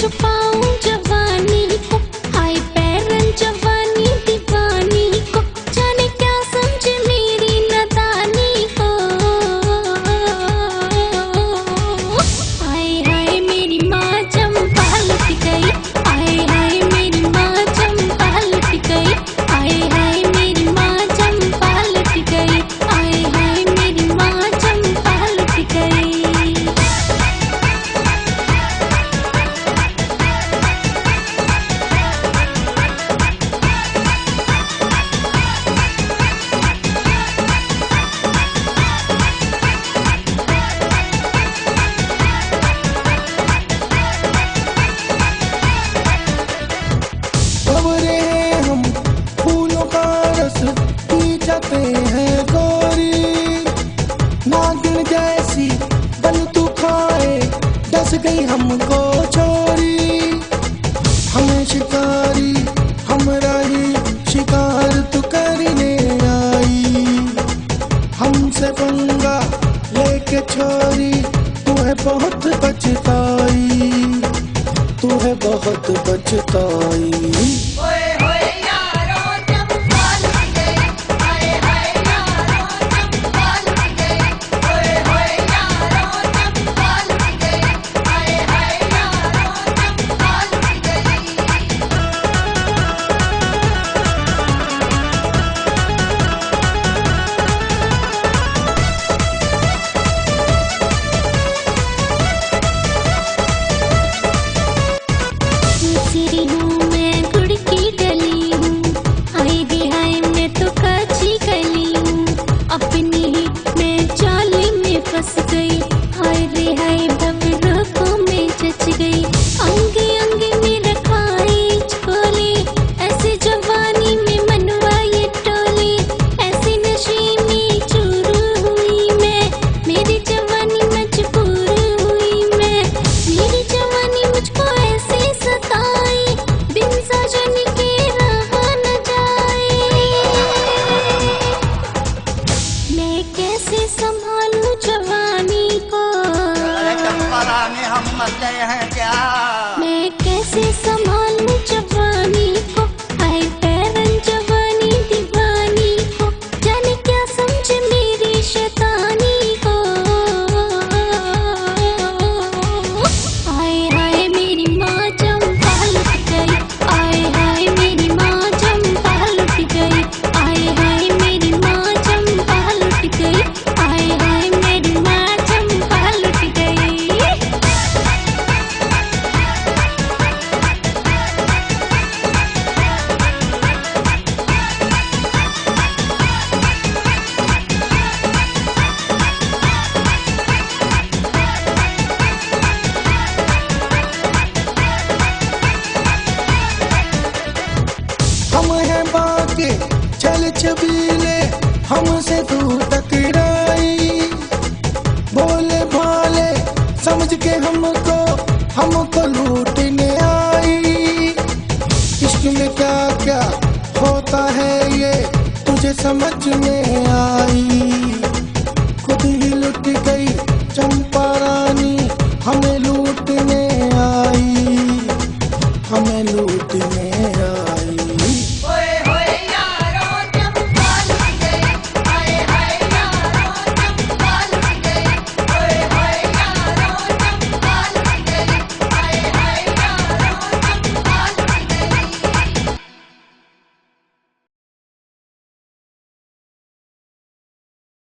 छुपाऊं जवानी को, हाय पैरन जवानी दीवानी को, जाने क्या समझे मेरी नादानी को। हाय हाय मेरी माँ चंपा लुट गई, हाय हाय मेरी माँ चंपा लुट गई, हाय हाय मेरी माँ चंपा लुट गई, हाय हाय मेरी माँ चंपा लुट गई। हम फूलों का रस पी जाते हैं गोरी, नागिन जैसी बल तू खाए डस गई हमको छोरी। हमें शिकारी हमरा ही शिकार तू करने आई, हमसे पंगा लेके छोरी तू है बहुत बचताई, तू है बहुत बचताई। सिरी हूँ मैं गुड़ की डली हूँ, हाय रे हाय मैं तो काची गली हूँ, अपनी ही मैं जाली में फंस गई, हाय रे हाय भवरों में जच गई। अंगे अंगे मेरा खाई छोले, ऐसे जवानी में मनवा ये टोले, ऐसे नशे में चूरू हुई मैं, मेरी जवानी मजबूर हुई मैं, मेरी जवानी मुझको ऐसे सताई, बिन सजन के रहा न जाए। मैं कैसे संभालूं जवानी को, हम मर गए हैं क्या? मैं कैसे संभालूं जवानी को, हाय पैरन जवानी दीवानी को, जाने क्या समझे मेरी शैतानी को। हाय हाय मेरी माँ चंपा लुट गई, हाय हाय मेरी माँ चंपा लुट गई, हाय हाय मेरी माँ चंपा लुट गई, हाय हाय मेरी माँ चंपा लुट गई। हम हैं बाके चल छबीले, हमसे तू टकराई, बोले भाले समझ के हमको लूटने आई। इश्क में क्या क्या होता है ये तुझे समझ में आई, खुद ही लुट गई चंपारा